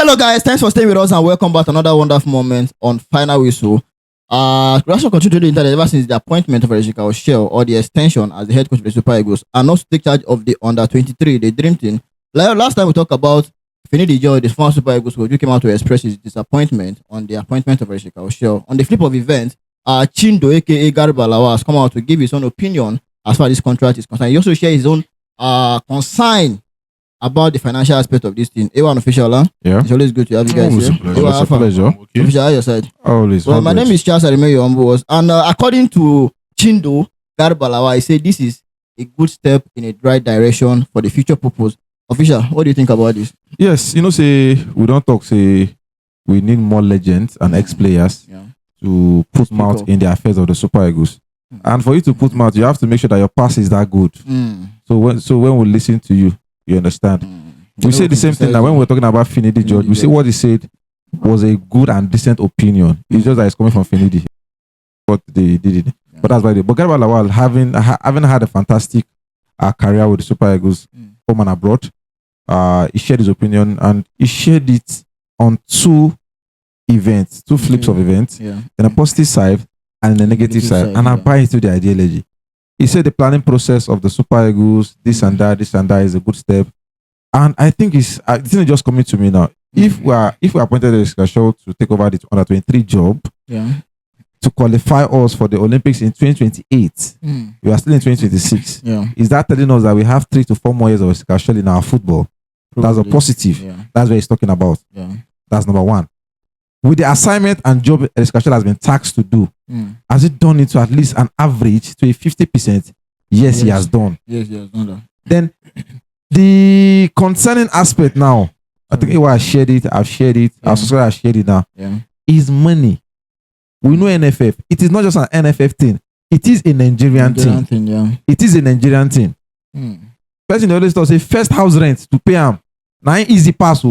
Hello guys, thanks for staying with us and welcome back to another wonderful moment on Final Whistle. Russia continued to the internet ever since the appointment of Eric Chelle or the extension as the head coach of the Super Eagles and also take charge of the under-23, the Dream Team. Last time we talked about Finidi Joy, the former Super Eagles coach, who came out to express his disappointment on the appointment of Eric Chelle. On the flip of events, Chindo aka Garba Lawa has come out to give his own opinion as far as this contract is concerned. He also shared his own concern about the financial aspect of this thing. A1 official, huh? Yeah. It's always good to have you guys here. It's a pleasure. Okay. Official, how your side? Always. Well, my name is Charles Arimeyo Ombos, and according to Chindo Garbalawa, he said this is a good step in a right direction for the future purpose. Official, what do you think about this? Yes, say we don't talk, say we need more legends and ex-players to put mouth in the affairs of the Super Eagles. And for you to put mouth, you have to make sure that your pass is that good. So when we listen to you, you understand. We say the same thing now when we're talking about Finidi George. We say what he said was a good and decent opinion. It's just that it's coming from Finidi. What they did it. But that's why But Garba Lawal, having had a fantastic career with the Super Eagles home and abroad, he shared his opinion and he shared it on two flips of events, in a positive side and in a negative side. And I buy into the ideology. He said the planning process of the Super Eagles, this and that is a good step. And I think it's just coming to me now. If we appointed Eric Chelle to take over the under-23 job, to qualify us for the Olympics in 2028, we are still in 2026. Is that telling us that we have 3 to 4 more years of Eric Chelle in our football? Probably. That's a positive. That's what he's talking about. That's number one. With the assignment and job Eric Chelle has been tasked to do, has it done it to at least an average to a 50%? Yes, he has done. Yes, he has done that. Then the concerning aspect now, I think I've shared it, our subscriber has shared it now, is money. We know NFF. It is not just an NFF thing. It is a Nigerian thing. It is a Nigerian thing. Person always talks, say first house rent to pay him. Now easy pass.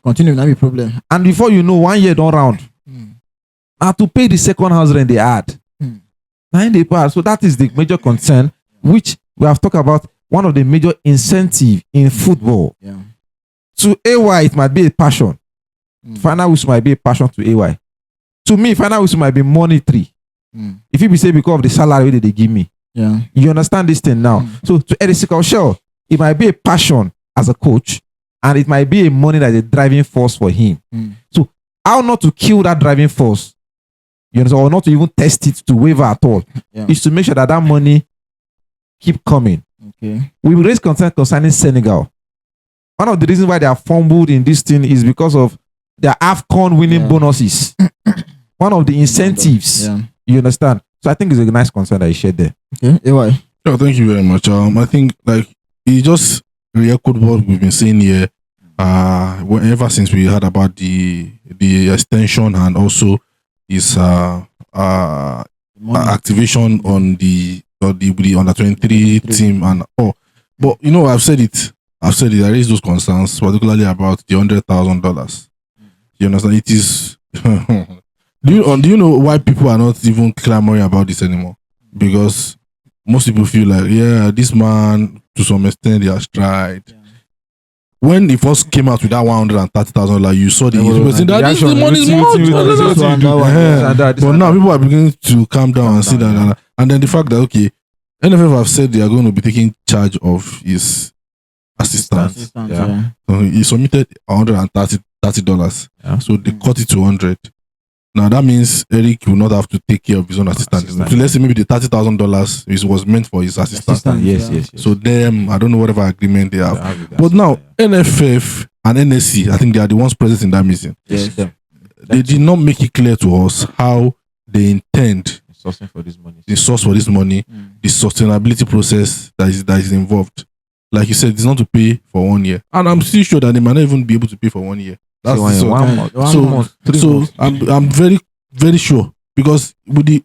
Continue, not be problem. And before you know, 1 year don't round. And to pay the second house rent they add. 9 days pass. So that is the major concern, which we have talked about. One of the major incentive in football. To AY, it might be a passion. Final whistle might be a passion to AY. To me, final whistle might be monetary. If you be say because of the salary that they give me. You understand this thing now. So to Eric Chelle, it might be a passion as a coach. And it might be a money that is a driving force for him. So how not to kill that driving force, you know, or not to even test it to waver at all, is to make sure that money keep coming. We raise concern concerning Senegal. One of the reasons why they are fumbled in this thing is because of their AFCON winning bonuses. One of the incentives. You understand? So I think it's a nice concern that he shared there. AY. Yeah, thank you very much. I think he just re-echoed what we've been saying here ever since we heard about the extension and also his activation on the under-23 team and all. But I've said it. I raised those concerns, particularly about the $100,000. You understand? It is. Do you know why people are not even clamoring about this anymore? Because most people feel like, this man, to some extent, he has tried. When he first came out with that $130,000, you saw the money is more. But now people are beginning to calm down and see that. And then the fact that, NFF have said they are going to be taking charge of his assistants. So he submitted $130. So they cut it to 100. Now that means Eric will not have to take care of his own assistant. So let's say maybe the $30,000 was meant for his assistant. Yes. So them, I don't know whatever agreement they have. But now NFF and NSC, I think they are the ones present in that meeting. Yes. They did not make it clear to us how they intend sourcing for this money. The source for this money, the sustainability process that is involved. Like you said, it's not to pay for 1 year, and I'm still sure that they might not even be able to pay for 1 year. That's so I'm very, very sure, because with the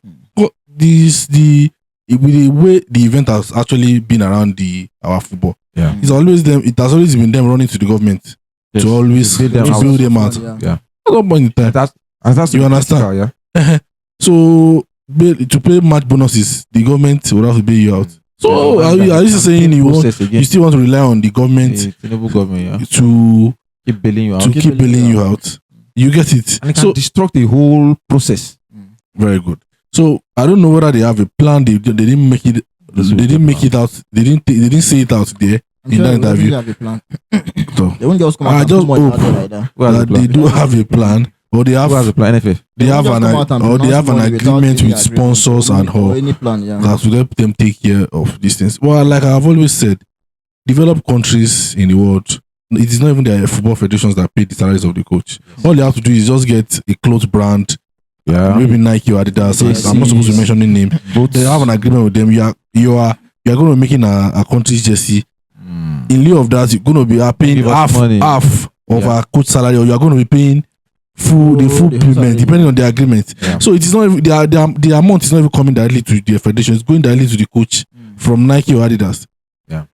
way the event has actually been around our football, it's always them. It has always been them running to the government to always build them out. At one point in time, that's you understand. So to pay match bonuses, the government will have to pay you out. So are you saying you still want to rely on the government, to keep bailing you out. to keep bailing you out. You get it? And it can destruct the whole process. Very good. So I don't know whether they have a plan. They didn't make it. They didn't make it out. They didn't say it out there in that interview. They have a plan. So They won't just come out I and just put money hope out there like that. that they do have a plan, or they have Who has a plan? NFF. they have won't an just come out and or they have an pronounce money without agreement any with sponsors and or all any plan. Yeah. that will help them take care of these things. Well, like I've always said, developed countries in the world, it is not even their football federations that pay the salaries of the coach. All they have to do is just get a clothes brand, maybe Nike or Adidas. I'm not supposed to mention the name, but they have an agreement with them. You are going to be making a country's jersey. In lieu of that, you're going to be paying half of our coach salary, or you are going to be paying the full payment depending on the agreement. Yeah. So it is not even, the amount is not even coming directly to the federation. It's going directly to the coach from Nike or Adidas. Yeah.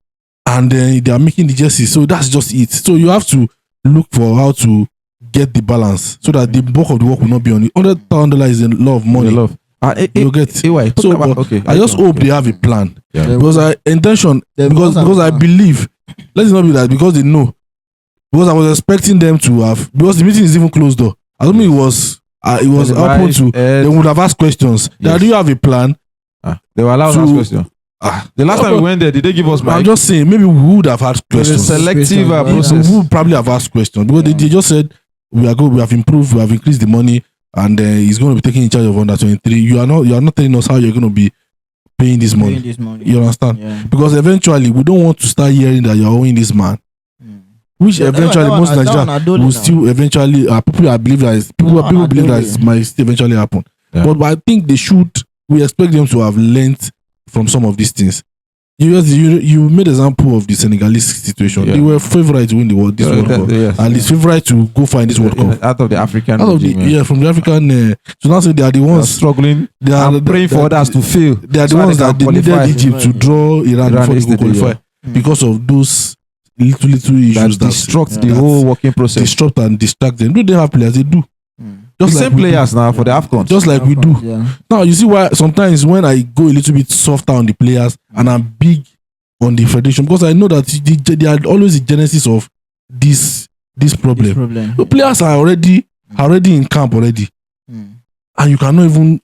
And then they are making the jersey. So that's just it. So you have to look for how to get the balance so that the bulk of the work will not be on it. $100,000 is a lot of money. You get so I just hope they have a plan. Yeah. Because because I believe, let it not be that because they know. Because I was expecting them to have, because the meeting is even closed door. I don't think it was open to. They would have asked questions. Yes. Do you have a plan? They were allowed to ask questions. The last time we went there, did they give us mic? I'm just saying, maybe we would have asked questions. There's a selective process. We would probably have asked questions because they just said we have improved, we have increased the money, and he's going to be taking in charge of under 23. You are not telling us how you're going to be paying this money. You understand? Yeah. Because eventually we don't want to start hearing that you're owing this man. Which eventually most Nigerians will still eventually people believe that it might still eventually happen. Yeah. But I think we expect them to have learnt from some of these things. You made example of the Senegalese situation. Yeah. They were favourite to win the World Cup. Yes. And it's favourite to go far in this World Cup. Out of the African from the African so now say they are the ones struggling. They are praying for others to fail. They are the ones that they needed Egypt to draw Iran before they qualify because of those little issues that disrupt the whole working process. Disrupt and distract them. Do they have players? They do. Just the same players now for the AFCON. Just like we do. Yeah. Now you see why sometimes when I go a little bit softer on the players and I'm big on the federation, because I know that they are always the genesis of this problem. The players are already in camp already, and you cannot even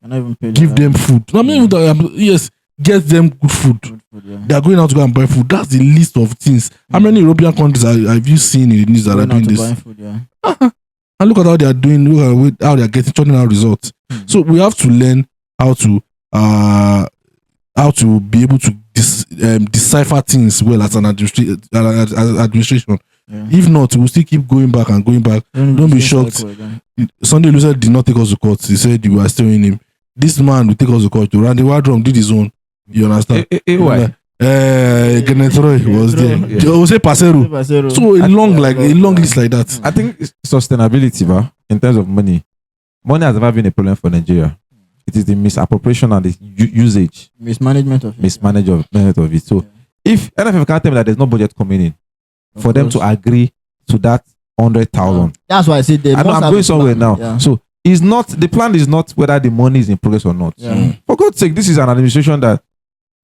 give them food. I mean, yes, get them good food. They are going out to go and buy food. That's the list of things. How many European countries have you seen in the news that are doing this? And look at how they are doing. Look at how they are turning out results. So we have to learn how to be able to decipher things well as an administration. Yeah. If not, we'll still keep going back and going back. Don't be shocked. Sunday Lucia did not take us to court. He said you are still in him. This man will take us to court. Randy Wardrum did his own. You understand? Why? Genetroy was there. Jose Pasero. So a long list like that. I think sustainability, in terms of money has never been a problem for Nigeria. It is the misappropriation and the usage, mismanagement of it. So if NFF can't tell me that there's no budget coming in for them to agree to that 100,000, that's why I said I'm going somewhere now. Yeah. So it's not, the plan is not whether the money is in progress or not. Yeah. For God's sake, this is an administration that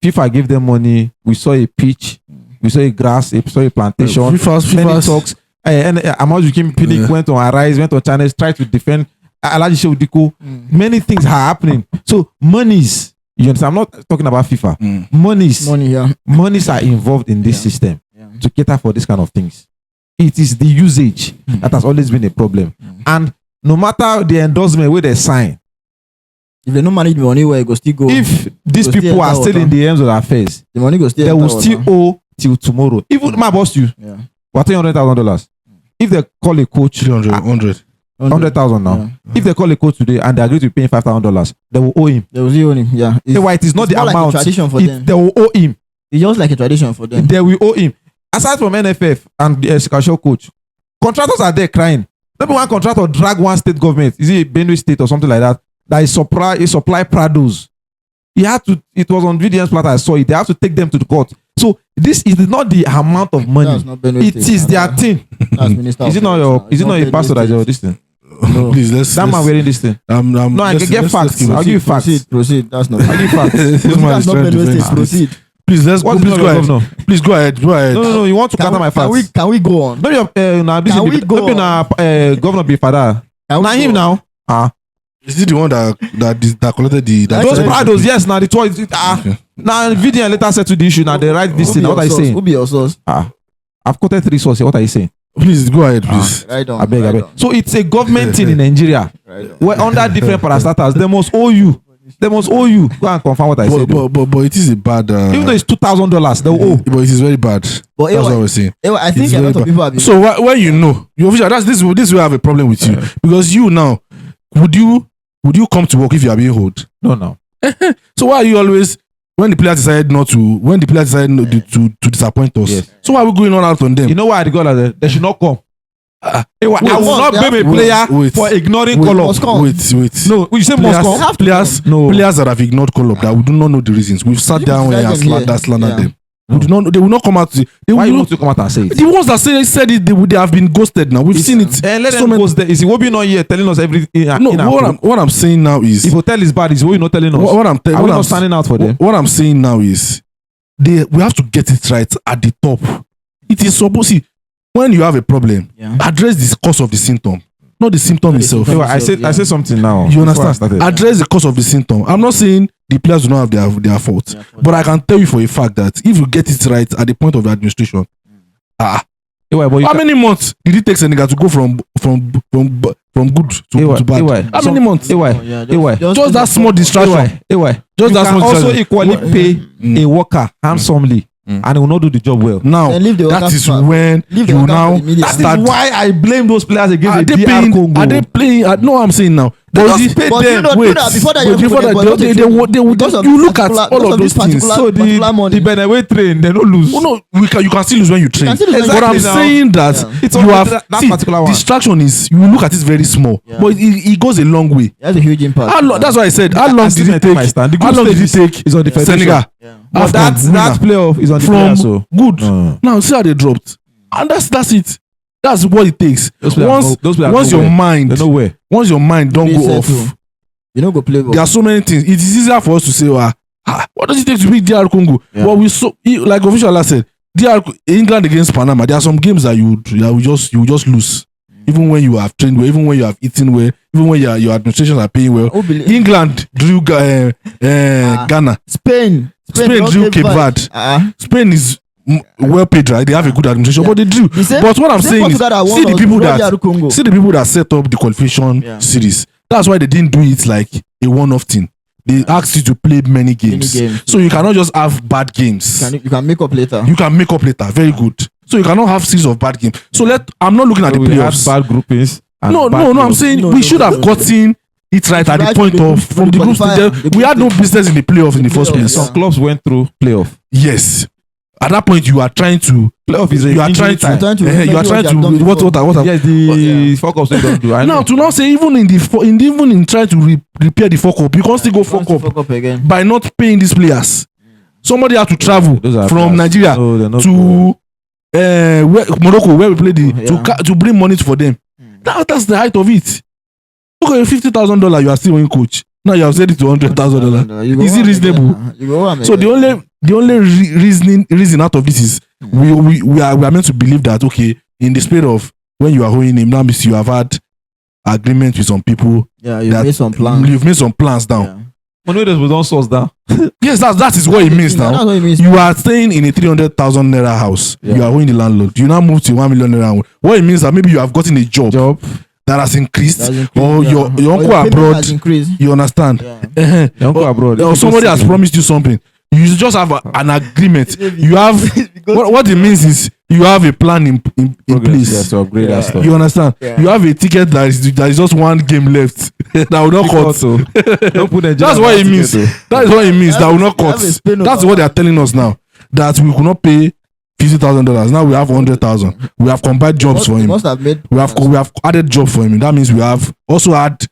FIFA gave them money. We saw a pitch, we saw a grass, we saw a plantation. FIFA talks. And Amadou Kim Pinnick went on Arise, went on channels, tried to defend Alaji Sheudiko. Many things are happening. So monies, you understand? I'm not talking about FIFA. Monies are involved in this system to cater for this kind of things. It is the usage that has always been a problem. And no matter the endorsement where they sign, if they don't manage the money, where it go still go. If these people are still in the hands of their affairs, the money go still. They will still owe till tomorrow. Even my boss, we're $100,000. If they call a coach, 100,000 now. Yeah. If they call a coach today and they agree to pay $5,000, they will owe him. They will owe him. Yeah. It is not the amount. Like a tradition for them. They will owe him. It's just like a tradition for them. They will owe him. Aside from NFF and the casual coach, contractors are there crying. Maybe one contractor drag one state government. Is it Benue State or something like that? That is supply Prados. It was on VDN's platter. I saw it. They have to take them to the court. So this is not the amount of money. It is their thing. Is it not your pastor that is this thing? No, please let's. That man wearing this thing. No, I can get facts. I'll give you facts. Proceed. That's not. I'll give you facts. That's not Benue State. Proceed. Please, let's go. What is Please not go your ahead. governor? Please go ahead. Go ahead. No. You want to counter my facts? Can we go on? Maybe Can we go maybe on? governor be father. Can we Now go him on? now. Is it the one that collected the? Those Actually, Prados, yes. Now the toys. Okay. Now VDN later said to the issue. Now they write this thing. What are you saying? Who be your source? I've quoted 3 sources. What are you saying? Please go ahead, please. Right on. I beg. right on. So it's a government thing in Nigeria. Right on. Where under different parastatals, they must owe you. They must owe you. Go and confirm what I said. But it is a bad. Even though it's $2,000, they will owe. But it is very bad. But That's what we're saying. I think It's a lot very of bad. people have been. So when you know, you official, this will have a problem with you because you now would you come to work if you are being hold? No. So why are you always when the players decide to disappoint us? Yes. So why are we going on out on them? You know why the girl are they should not come. I will not blame a player wait. for ignoring Wait, call-up. must come. Wait. No, you say must come. Players that have ignored call-up that we do not know the reasons. We've sat You down decide and them here. slandered Yeah. them. We do not. They will not come out. They Why you will want to come out and say it? the ones that said it, they have been ghosted now. We've seen it. Let So them many- go there. Is Iwobi not here telling us everything? No, what I'm saying now is If hotel is bad, is Iwobi not telling us? what I'm Are we not standing out for them? What I'm saying now is we have to get it right at the top. It is supposed see when you have a problem, Yeah. address the cause of the symptom, not the symptom itself. Anyway, I said something now. You before I understand? started. Address the cause of the symptom. I'm not saying the players do not have their fault, but I can tell you for a fact that if you get it right at the point of the administration, Anyway, but you how can- many months did it take Senegal to go from good to bad? Anyway, How many months? Anyway, Just that small distraction. Anyway, Just you that can small also distraction. equally pay a worker handsomely, and he will not do the job well. Now Then leave the that workers is back. when Leave the you workers now to the media. That start. is why I blame those players against Are the they DR paying? Congo. Are they playing? No, I'm saying now. They But just pay But them. you know, before that, But before that, you look at all of those things. So the Beneway train, they don't lose. Oh no, you can still lose when you train. can still lose when But you I'm train now. saying that Yeah. It's you only have that see, particular one. distraction is you look at it very small, Yeah. but it goes a long way. That's a huge impact. That's why I said how long did it take? How long did it take Is on the federation. Senegal? Yeah. But that playoff is on the player, From so good. No. Now see how they dropped, and that's it. That's what it takes. Those players Once your nowhere. mind, They know where. once your mind don't go off. You know, go play ball. There are so many things. It is easier for us to say, what does it take to beat DR Congo? Yeah. Well, like official last said, England against Panama. There are some games that you will just lose, even when you have trained well, even when you have eaten well, even when your administrations are paying well. Who believe- England drew Ghana. Spain Drew Cape Verde. Spain is well paid, right? They have a good administration, but they drew. But what I'm saying is, see the people that set up the qualification series. That's why they didn't do it like a one-off thing. They asked you to play many games. So you cannot just have bad games. You can make up later. You can make up later. Very good. So you cannot have series of bad games. So I'm not looking at the We had playoffs. bad groupings. and No, bad I'm playoffs. saying No, we no, should no, have no. gotten it right at the Right point from the of group- from the group qualifier, stage. the We had no group business in the playoff in the first playoff, place. yeah. Some clubs went through playoff. Yes. At that point, you are trying to. Playoff is a You are injury trying to. time. You are trying to. What? Yes, the fuck ups they don't do. I Now know. to now say even in trying to repair the fuck up, you can't still go fuck up again. by not paying these players. Somebody had to travel Those are from players. Nigeria No, they're not to Morocco where we play Yeah. to bring money for them. That's the height of it. Look at $50,000. You are still one coach. Now you have said it to $100,000. Is it reasonable? So the only reason out of this is we are meant to believe that okay, in the spirit of when you are owing him, that means you have had agreement with some people. Yeah, you that made some plans. You've made some plans down. Yeah. Money we don't source down. Yes, that is what it means That's now. what it means. You are staying in a 300,000 naira house. Yeah. You are owing the landlord. You now move to 1 million naira. What it means that maybe you have gotten a job that has increased, That's increased, or yeah. your uncle payment abroad. has increased. You understand? Yeah. Your uncle abroad. Or somebody has promised you something. You just have an agreement. You have what it means is you have a plan in place. Yes, to upgrade that stuff. You understand? Yeah. You have a ticket that is just one game left. That will not cut. Don't put That's what it means. That is what it means. That will not You cut. have a spin-off. That's what they are telling us now. That we could not pay $50,000. Now we have 100,000. We have combined jobs for him. Must have made. We have added job for him. That means we have also had to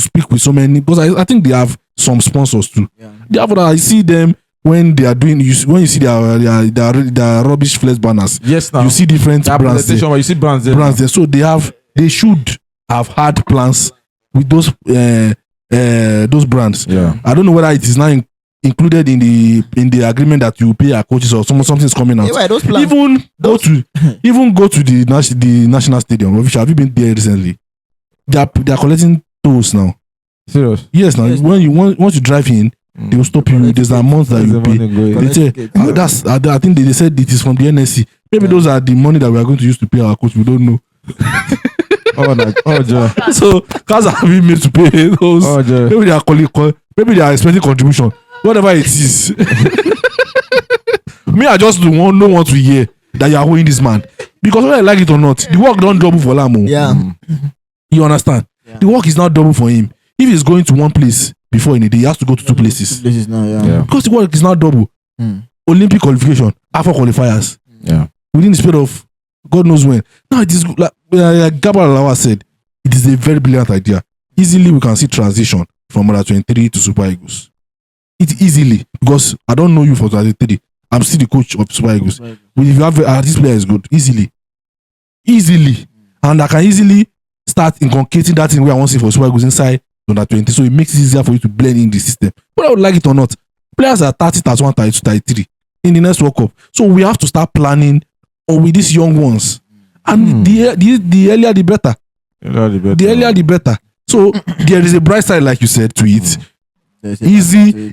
speak with so many. Because I think they have some sponsors too. Yeah. Therefore, I see them when they are doing. When you see their rubbish flex banners. Yes, now. You see different That brands there. presentation where you see brands there. Brands there. So they should have had plans with those brands. Yeah. I don't know whether it is now included in the agreement that you pay our coaches or something's coming out. Yeah, those plans. Even go to the national stadium. Have you been there recently? They are collecting tolls now. Serious? Yes, now Yes, when you once you drive in, they will stop you. There's an amount that you pay. They say, I think they said it is from the NSC. Maybe those are the money that we are going to use to pay our coach. We don't know. Joe. So cars are being made to pay those. Joe. Maybe they are expecting contribution. Whatever it is. Me, I just don't want to hear that you are owing this man. Because whether I like it or not, the work don't double for Lamo. Yeah. You understand? Yeah. The work is not double for him. If he's going to one place before in a day, he has to go to two places. Now, yeah. Because the work is not double. Olympic qualification, Alpha qualifiers. Yeah. Within the span of God knows when. Now it is like Gabriel Alawa said, it is a very brilliant idea. Easily we can see transition from under 23 to Super Eagles. It's easily, because I don't know you for 23. I'm still the coach of Super Eagles. But if you have this player is good, easily. And I can easily start inculcating that thing where I want to see for Super Eagles inside under 20. So it makes it easier for you to blend in the system. But I would like it or not, players are 30, 31, 32, 33 in the next World Cup. So we have to start planning with these young ones. And the earlier the better. The earlier the better. So there is a bright side, like you said, to it.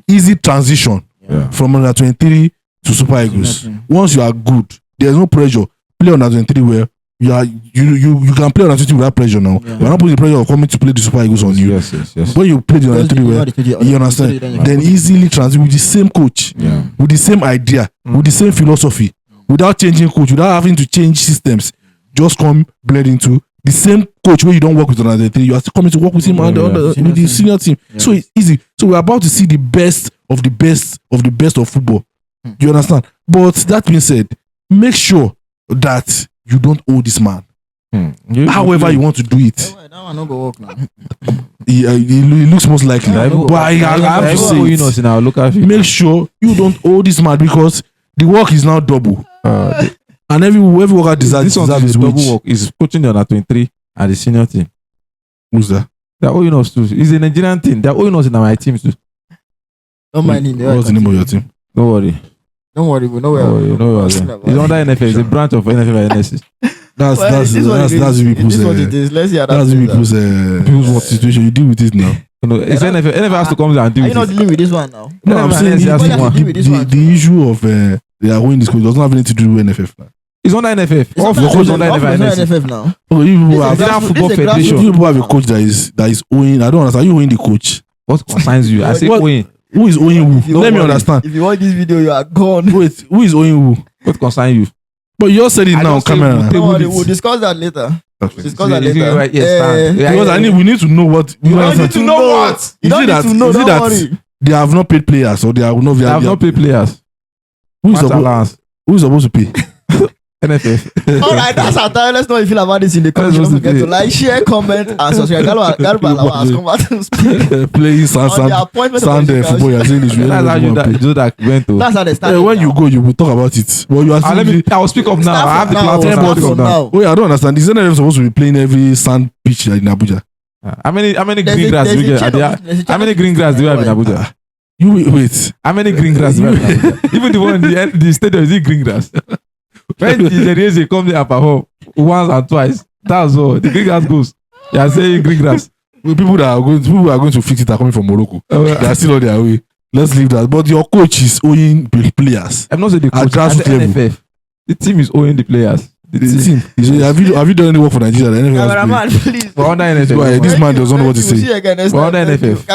Easy transition from under 23 to Super Eagles. Once you are good, there's no pressure. Play under 23 where you can play under 23 without pressure now. You're not putting the pressure of coming to play the Super Eagles on you. Yes. When you play the under 23 where you understand, then easily transition with the same coach, with the same idea, with the same philosophy, without changing coach, without having to change systems. Just come blend into the same coach where you don't work with another 3. You are still coming to work with him with the senior team. So it's easy. So we're about to see the best of the best of the best of football. You understand? But that being said, make sure that you don't owe this man. However you want to do it. That one not go work now. It looks most likely. But I have to say it. Make sure you don't owe this man, because the work is now double. And every worker deserves his double wage. work. Is coaching the under 23 and the senior team. Who's that? They're owing us too. It's a Nigerian team. They're owing us in my team too. Don't mind him. What's the name of your team? Don't worry. Don't worry, we know where. It's under NFL. It's a branch of NFL and NSC. That's people's situation. You deal with it now. It's NFL. NFL has to come and deal Are with you not it. dealing with this one now? No, I'm saying the issue of they are winning this coach does not have anything to do with NFF now. It's under NFF. All the coach under NFF now. Oh, you people have Nigerian Football Federation. you people have a coach that is owing. I don't understand. You owing the coach. What concerns you? I say owing. Who is owing who? Let me understand. If you watch this video, you are gone. Wait, who is owing who? What concerns you? But you just said it now on camera. Don't worry, we'll discuss that later. Discuss that later. Right, yes, Because we need to know what. You don't need to know what. You don't need to know. Don't worry. They have not paid players, or they have not paid players. Who is supposed to pay? NFF. All right, that's our time. Let's know how you feel about this in the comments. Don't forget to like, share, comment, and subscribe. Galba has come back to speak. Playing sound football. You're saying this. That's how you do that. That's how they start. When you go, you will talk about it. Well, you are I will speak up now. I have the platform now. Wait, I don't understand. Is NFF supposed to be playing every sand pitch in Abuja? How many green grass do we get? How many green grass do we have in Abuja? You wait. How many green grass do we have in Abuja? Even the one in the stadium, is it green grass? When the race comes there per home once and twice, that's all. The green grass goes. You are saying green grass. People are going to fix it are coming from Morocco. They are still on their way. Let's leave that. But your coach is owing players. I'm not saying the coach. At the NFF, the team is owing the players. The team. Have you done any work for Nigeria? The NFF please. We're under NFF. This man doesn't know what to say. We're under NFF.